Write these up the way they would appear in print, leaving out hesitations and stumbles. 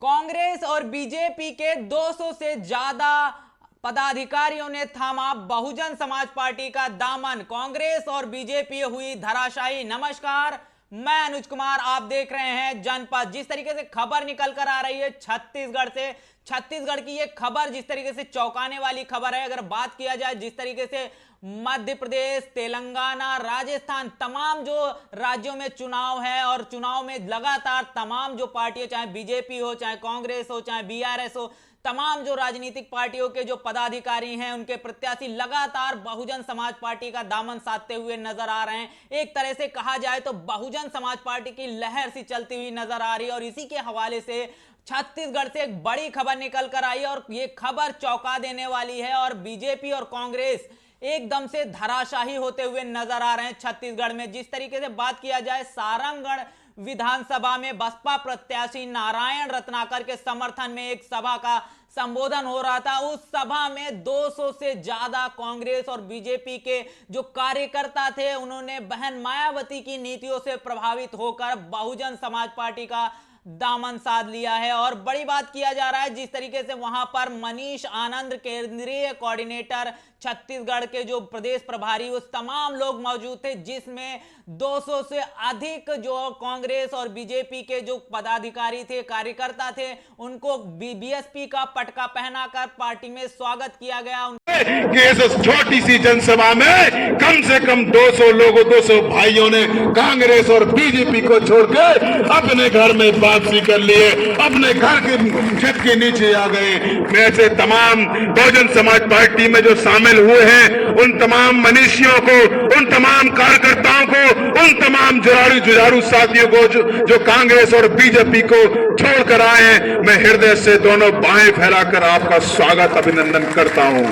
कांग्रेस और बीजेपी के 200 से ज्यादा पदाधिकारियों ने थामा बहुजन समाज पार्टी का दामन। कांग्रेस और बीजेपी हुई धराशायी। नमस्कार, मैं अनुज कुमार, आप देख रहे हैं जनपद। जिस तरीके से खबर निकल कर आ रही है छत्तीसगढ़ से, छत्तीसगढ़ की ये खबर जिस तरीके से चौंकाने वाली खबर है। अगर बात किया जाए जिस तरीके से मध्य प्रदेश, तेलंगाना, राजस्थान, तमाम जो राज्यों में चुनाव है और चुनाव में लगातार तमाम जो पार्टियां, चाहे बीजेपी हो, चाहे कांग्रेस हो, चाहे बीआरएस हो, तमाम जो राजनीतिक पार्टियों के जो पदाधिकारी हैं, उनके प्रत्याशी लगातार बहुजन समाज पार्टी का दामन साधते हुए नजर आ रहे हैं। एक तरह से कहा जाए तो बहुजन समाज पार्टी की लहर सी चलती हुई नजर आ रही है। और इसी के हवाले से छत्तीसगढ़ से एक बड़ी खबर निकल कर आई है और ये खबर चौंका देने वाली है। और बीजेपी और कांग्रेस एकदम से धराशाही होते हुए नजर आ रहे हैं छत्तीसगढ़ में। जिस तरीके से बात किया जाए, सारंगगढ़ विधानसभा में बसपा प्रत्याशी नारायण रत्नाकर के समर्थन में एक सभा का संबोधन हो रहा था। उस सभा में 200 से ज्यादा कांग्रेस और बीजेपी के जो कार्यकर्ता थे, उन्होंने बहन मायावती की नीतियों से प्रभावित होकर बहुजन समाज पार्टी का दामन साध लिया है। और बड़ी बात किया जा रहा है, जिस तरीके से वहां पर मनीष आनंद, केंद्रीय कोऑर्डिनेटर छत्तीसगढ़ के जो प्रदेश प्रभारी, उस तमाम लोग मौजूद थे, जिसमें 200 से अधिक जो कांग्रेस और बीजेपी के जो पदाधिकारी थे, कार्यकर्ता थे, उनको बीएसपी का पटका पहनाकर पार्टी में स्वागत किया गया। कि इस छोटी सी जनसभा में कम से कम 200 लोगों, 200 भाइयों ने कांग्रेस और बीजेपी को छोड़कर अपने घर में वापसी कर लिए, अपने घर के छत के नीचे आ गए। मैं ऐसे तमाम बहुजन समाज पार्टी में जो शामिल हुए हैं, उन तमाम मनीषियों को, उन तमाम कार्यकर्ताओं को, उन तमाम जुझारू साथियों को जो कांग्रेस और बीजेपी को छोड़कर आए हैं, मैं हृदय से दोनों बाहें फैलाकर आपका स्वागत, अभिनंदन करता हूं।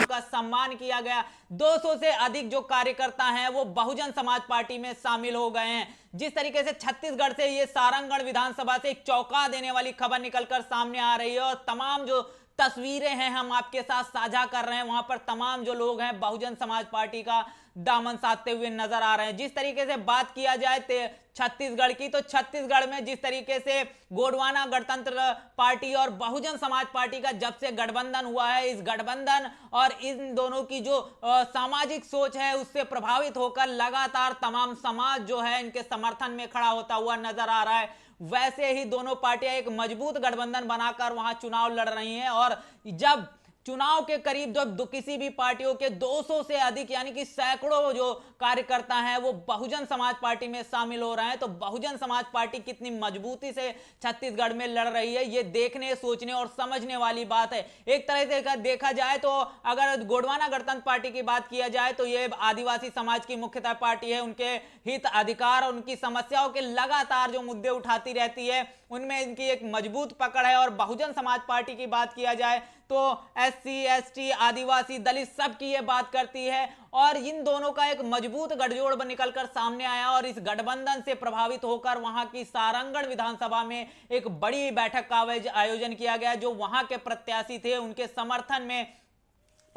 का सम्मान किया गया। 200 से अधिक जो कार्यकर्ता हैं वो बहुजन समाज पार्टी में शामिल हो गए हैं। जिस तरीके से छत्तीसगढ़ से ये सारंगगढ़ विधानसभा से एक चौंका देने वाली खबर निकलकर सामने आ रही है और तमाम जो तस्वीरें हैं हम आपके साथ साझा कर रहे हैं, वहां पर तमाम जो लोग हैं बहुजन समाज पार्टी का दामन साधते हुए नजर आ रहे हैं। जिस तरीके से बात किया जाए छत्तीसगढ़ की, तो छत्तीसगढ़ में जिस तरीके से गोंडवाना गणतंत्र पार्टी और बहुजन समाज पार्टी का जब से गठबंधन हुआ है, इस गठबंधन और इन दोनों की जो सामाजिक सोच है, उससे प्रभावित होकर लगातार तमाम समाज जो है इनके समर्थन में खड़ा होता हुआ नजर आ रहा है। वैसे ही दोनों पार्टियां एक मजबूत गठबंधन बनाकर वहां चुनाव लड़ रही हैं। और जब चुनाव के करीब जब किसी भी पार्टियों के 200 से अधिक यानी कि सैकड़ों जो कार्यकर्ता हैं वो बहुजन समाज पार्टी में शामिल हो रहे हैं, तो बहुजन समाज पार्टी कितनी मजबूती से छत्तीसगढ़ में लड़ रही है, ये देखने, सोचने और समझने वाली बात है। एक तरह से देखा जाए तो अगर गोंडवाना गणतंत्र पार्टी की बात किया जाए तो ये आदिवासी समाज की मुख्यतः पार्टी है। उनके हित, अधिकार, उनकी समस्याओं के लगातार जो मुद्दे उठाती रहती है, उनमें इनकी एक मजबूत पकड़ है। और बहुजन समाज पार्टी की बात किया जाए तो एससी, एसटी, आदिवासी, दलित सब की ये बात करती है। और इन दोनों का एक मजबूत गठजोड़ निकलकर सामने आया और इस गठबंधन से प्रभावित होकर वहां की सारंगगढ़ विधानसभा में एक बड़ी बैठक का आयोजन किया गया। जो वहां के प्रत्याशी थे, उनके समर्थन में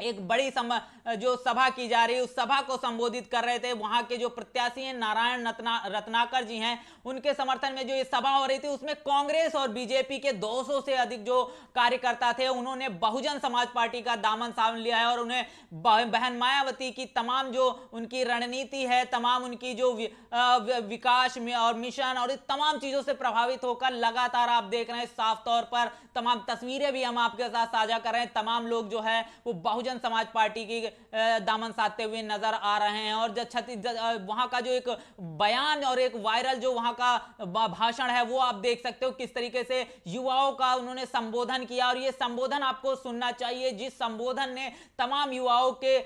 एक बड़ी जो सभा की जा रही है, उस सभा को संबोधित कर रहे थे वहां के जो प्रत्याशी हैं नारायण रत्नाकर जी हैं, उनके समर्थन में जो ये सभा हो रही थी, उसमें कांग्रेस और बीजेपी के 200 से अधिक जो कार्यकर्ता थे, उन्होंने बहुजन समाज पार्टी का दामन थाम लिया है। और उन्हें बहन मायावती की तमाम जो उनकी रणनीति है, तमाम उनकी जो विकास में और मिशन और तमाम चीजों से प्रभावित होकर लगातार आप देख रहे हैं, साफ तौर पर तमाम तस्वीरें भी हम आपके साथ साझा कर रहे हैं, तमाम लोग जो है वो बहुजन समाज पार्टी की दामन साधते हुए नजर आ रहे हैं। और वहां का जो एक बयान और एक वायरल जो वहां का भाषण है, वो आप देख सकते हो किस तरीके से युवाओं का उन्होंने संबोधन किया। और ये संबोधन आपको सुनना चाहिए, जिस संबोधन ने तमाम युवाओं के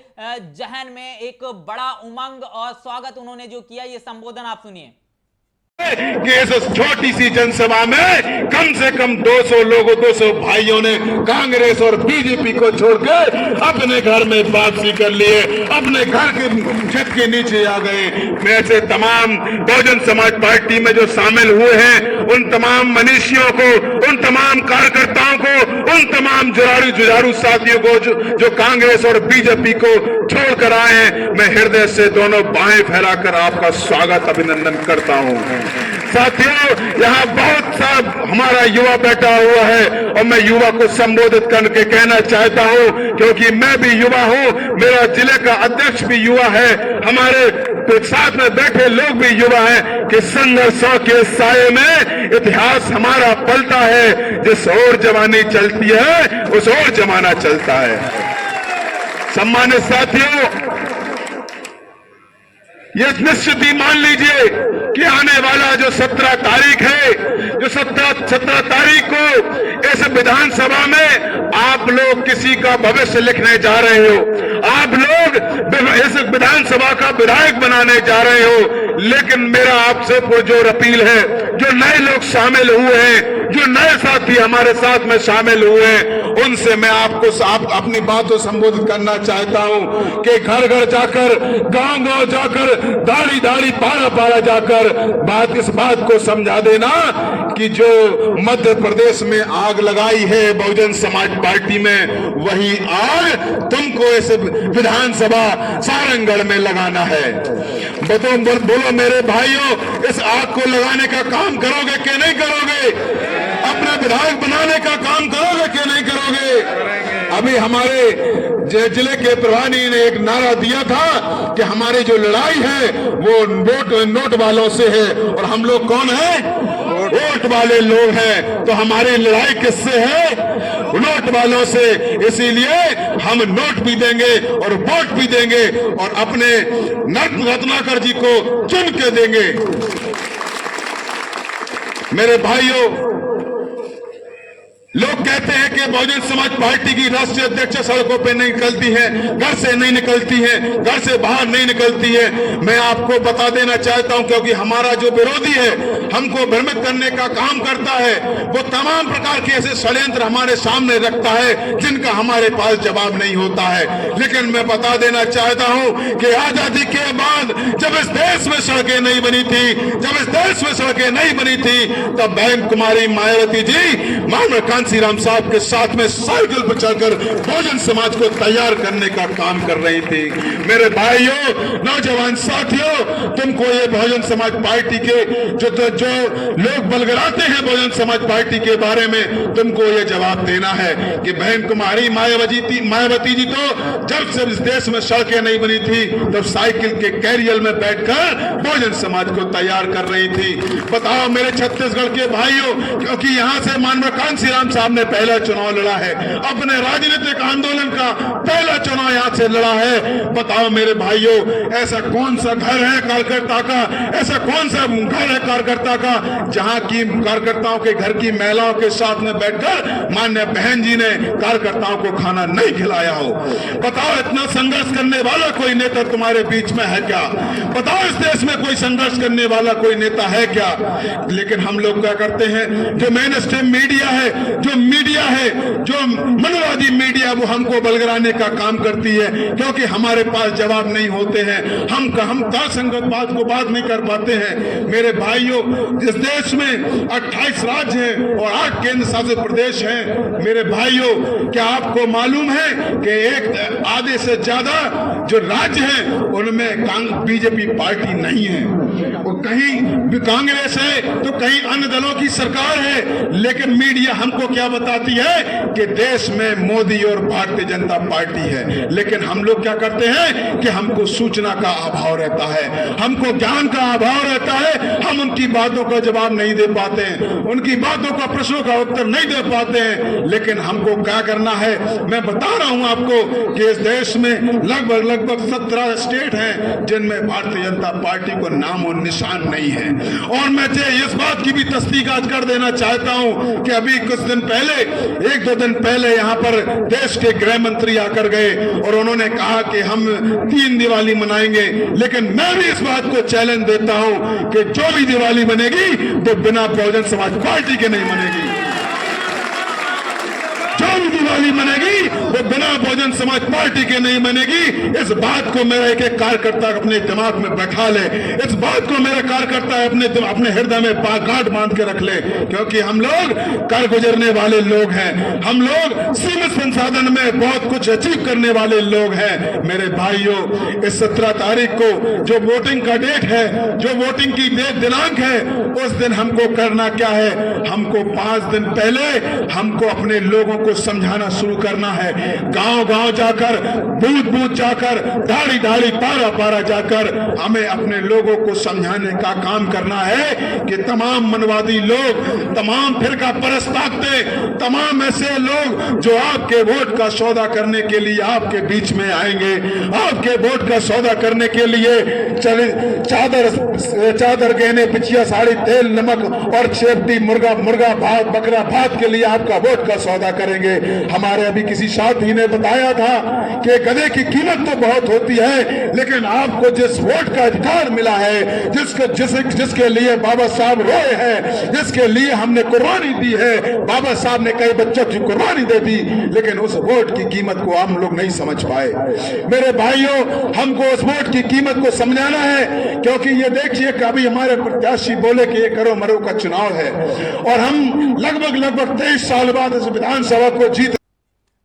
जहन में एक बड़ा उमंग और स्वागत उन्होंने जो किया, ये संबोधन आप सुनिए। कि इस छोटी सी जनसभा में कम से कम 200 लोगों, 200 भाइयों ने कांग्रेस और बीजेपी को छोड़कर अपने घर में वापसी कर लिए, अपने घर के छत के नीचे आ गए। मैं ऐसे तमाम बहुजन समाज पार्टी में जो शामिल हुए हैं, उन तमाम मनीषियों को, उन तमाम कार्यकर्ताओं को, उन तमाम जुझारू साथियों को जो कांग्रेस और बीजेपी को छोड़कर आए हैं, मैं हृदय से दोनों बाहें फैलाकर आपका स्वागत, अभिनंदन करता हूं। साथियों, यहाँ बहुत सा हमारा युवा बैठा हुआ है और मैं युवा को संबोधित करके कहना चाहता हूँ, क्योंकि मैं भी युवा हूँ, मेरा जिले का अध्यक्ष भी युवा है, हमारे साथ में बैठे लोग भी युवा हैं, कि संघर्षों के साये में इतिहास हमारा पलता है। जिस ओर जवानी चलती है उस ओर जमाना चलता है। सम्मानित साथियों, ये निश्चित ही मान लीजिए कि आने वाला जो 17 तारीख है, जो 17 तारीख को इस विधानसभा में आप लोग किसी का भविष्य लिखने जा रहे हो, आप लोग इस विधानसभा का विधायक बनाने जा रहे हो। लेकिन मेरा आपसे पुरजोर अपील है, जो नए लोग शामिल हुए हैं, जो नए साथी हमारे साथ में शामिल हुए हैं, उनसे मैं आपको अपनी बात को संबोधित करना चाहता हूं कि घर घर जाकर, गांव गांव जाकर, दाढ़ी दाढ़ी पारा पारा जाकर इस बात को समझा देना कि जो मध्य प्रदेश में आग लगाई है बहुजन समाज पार्टी में, वही आग तुमको इस विधानसभा सारंगढ़ में लगाना है। बोलो मेरे भाइयों, इस आग को लगाने का काम करोगे कि नहीं करोगे? अपना विधायक बनाने का काम करोगे कि नहीं करोगे? अभी हमारे जिले के प्रभारी ने एक नारा दिया था कि हमारी जो लड़ाई है वो नोट वालों से है, और हम लोग कौन है? वोट वाले लोग हैं। तो हमारी लड़ाई किससे है? नोट वालों से। इसीलिए हम नोट भी देंगे और वोट भी देंगे और अपने रत्नाकर जी को चुन के देंगे। मेरे भाइयों, लोग कहते हैं कि बहुजन समाज पार्टी की राष्ट्रीय अध्यक्ष सड़कों पे नहीं निकलती है, घर से नहीं निकलती है, घर से बाहर नहीं निकलती है। मैं आपको बता देना चाहता हूं, क्योंकि हमारा जो विरोधी है, हमको भ्रमित करने का काम करता है, वो तमाम प्रकार के ऐसे षड्यंत्र हमारे सामने रखता है जिनका हमारे पास जवाब नहीं होता है। लेकिन मैं बता देना चाहता हूं कि आजादी के बाद जब इस देश में सड़कें नहीं बनी थी, जब इस देश में सड़कें नहीं बनी थी, तब बहन कुमारी मायावती जी मानव श्रीराम साहब के साथ में साइकिल पर चढ़कर बहुजन समाज को तैयार करने का काम कर रही थी। मेरे भाइयों, नौजवान साथियों, तुमको ये बहुजन समाज पार्टी के जो लोग बलगराते हैं बहुजन समाज पार्टी के बारे में, तुमको ये जवाब देना है कि बहन कुमारी मायावती जी तो जब से इस देश में सड़कें नहीं बनी थी, तब साइकिल के कैरियर में बैठकर बहुजन समाज को तैयार कर रही थी। बताओ मेरे छत्तीसगढ़ के भाइयों, क्योंकि यहां से मानव श्रीराम साहब ने पहला चुनाव लड़ा है, अपने राजनीतिक आंदोलन का पहला चुनाव यहां से लड़ा है। बताओ मेरे भाइयों, ऐसा कौन सा घर है कार्यकर्ता का, ऐसा कौन सा घर है कार्यकर्ता का जहां की कार्यकर्ताओं के घर की महिलाओं के साथ में बैठकर माननीय बहन जी ने कार्यकर्ताओं को खाना नहीं खिलाया हो? बताओ, इतना संघर्ष करने वाला कोई नेता तुम्हारे बीच में है क्या? बताओ, इस देश में कोई संघर्ष करने वाला कोई नेता है क्या? लेकिन हम लोग क्या करते हैं, जो मेन स्ट्रीम मीडिया है, जो मीडिया है, जो मनोवादी मीडिया, वो हमको बलगराने का काम करती है, क्योंकि हमारे पास जवाब नहीं होते हैं। हम तर्कसंगत बात को बात नहीं कर पाते हैं। मेरे भाइयों, इस देश में 28 राज्य हैं और 8 केंद्र शासित प्रदेश हैं। मेरे भाइयों, क्या आपको मालूम है कि एक आधे से ज्यादा जो राज्य हैं उनमें बीजेपी पार्टी नहीं है? वो कहीं कांग्रेस है तो कहीं अन्य दलों की सरकार है। लेकिन मीडिया हमको क्या बताती है कि देश में मोदी और भारतीय जनता पार्टी है। लेकिन हम लोग क्या करते हैं कि हमको सूचना का अभाव रहता है, हमको ज्ञान का अभाव रहता है, हम उनकी बातों का जवाब नहीं दे पाते हैं, उनकी बातों का प्रश्नों का उत्तर नहीं दे पाते हैं। लेकिन हमको क्या करना है, मैं बता रहा हूं आपको कि इस देश में लगभग 17 स्टेट हैं जिनमें भारतीय जनता पार्टी को नाम और निशान नहीं है। और मैं इस बात की भी तस्दीक आज कर देना चाहता हूं कि अभी कुछ दिन पहले, 1-2 दिन पहले यहां पर देश के गृह मंत्री आकर गए और उन्होंने कहा कि हम 3 दिवाली मनाएंगे। लेकिन मैं भी इस बात को चैलेंज देता हूं कि जो भी दिवाली बनेगी तो बिना बहुजन समाज पार्टी के नहीं बनेगी। जो भी दिवाली बनेगी वो बिना जहां बहुजन समाज पार्टी की नहीं बनेगी, इस बात को मेरा एक एक कार्यकर्ता अपने दिमाग में बैठा ले, इस बात को मेरा कार्यकर्ता अपने हृदय में गांठ बांध के रख ले, क्योंकि हम लोग कर गुजरने वाले लोग हैं, हम लोग सीमित संसाधन में बहुत कुछ अचीव करने वाले लोग हैं। मेरे भाइयों, इस 17 तारीख को जो वोटिंग का डेट है, जो वोटिंग की दिनांक है, उस दिन हमको करना क्या है, हमको 5 दिन पहले हमको अपने लोगों को समझाना शुरू करना है। गांव गांव जाकर, बूथ बूथ जाकर, दाढ़ी दाढ़ी पारा पारा जाकर हमें अपने लोगों को समझाने का काम करना है कि तमाम मनवादी लोग, तमाम फिरका परस्त ताकतें, तमाम ऐसे लोग जो आपके वोट का सौदा करने के लिए आपके बीच में आएंगे, आपके वोट का सौदा करने के लिए चादर गहने, बिछिया साड़ी, तेल नमक और छेपटी मुर्गा भात, बकरा भात के लिए आपका वोट का सौदा करेंगे। हमारे अभी किसी साथी ने बताया था कि गधे की कीमत तो बहुत होती है, लेकिन आपको जिस वोट का अधिकार मिला है, जिसके लिए बाबा साहब रोए हैं, जिसके लिए हमने कुर्बानी दी है, बाबा साहब ने कई बच्चों की कुर्बानी दे दी, लेकिन उस वोट की कीमत को हम लोग नहीं समझ पाए। मेरे भाइयों, हमको उस वोट की कीमत को समझाना है, क्योंकि ये देखिए कि अभी हमारे प्रत्याशी बोले कि ये करो मरो का चुनाव है और हम लगभग 23 साल बाद इस विधानसभा को जीत।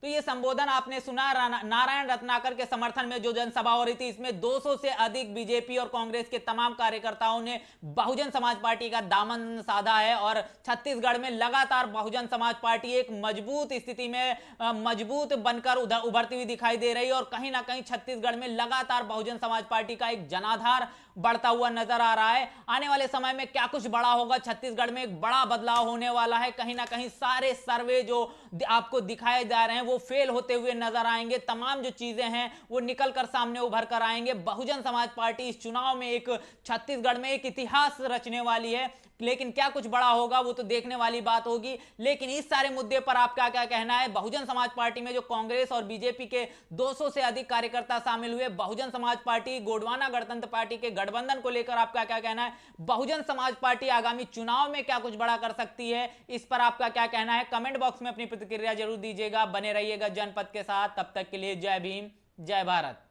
तो ये संबोधन आपने सुना नारायण रत्नाकर के समर्थन में जो जनसभा हो रही थी, इसमें 200 से अधिक बीजेपी और कांग्रेस के तमाम कार्यकर्ताओं ने बहुजन समाज पार्टी का दामन साधा है और छत्तीसगढ़ में लगातार बहुजन समाज पार्टी एक मजबूत स्थिति में मजबूत बनकर उभरती हुई दिखाई दे रही है और कहीं ना कहीं छत्तीसगढ़ में लगातार बहुजन समाज पार्टी का एक जनाधार बढ़ता हुआ नजर आ रहा है। आने वाले समय में क्या कुछ बड़ा होगा, छत्तीसगढ़ में एक बड़ा बदलाव होने वाला है। कहीं ना कहीं सारे सर्वे जो आपको दिखाए जा रहे हैं वो फेल होते हुए नजर आएंगे, तमाम जो चीजें हैं वो निकल कर सामने उभर कर आएंगे। बहुजन समाज पार्टी इस चुनाव में एक छत्तीसगढ़ में एक इतिहास रचने वाली है, लेकिन क्या कुछ बड़ा होगा वो तो देखने वाली बात होगी। लेकिन इस सारे मुद्दे पर आपका क्या कहना है? बहुजन समाज पार्टी में जो कांग्रेस और बीजेपी के 200 से अधिक कार्यकर्ता शामिल हुए, बहुजन समाज पार्टी गोंडवाना गणतंत्र पार्टी के गठबंधन को लेकर आपका क्या कहना है? बहुजन समाज पार्टी आगामी चुनाव में क्या कुछ बड़ा कर सकती है, इस पर आपका क्या कहना है? कमेंट बॉक्स में अपनी प्रतिक्रिया जरूर दीजिएगा। बने रहिएगा जनपद के साथ, तब तक के लिए जय भीम, जय भारत।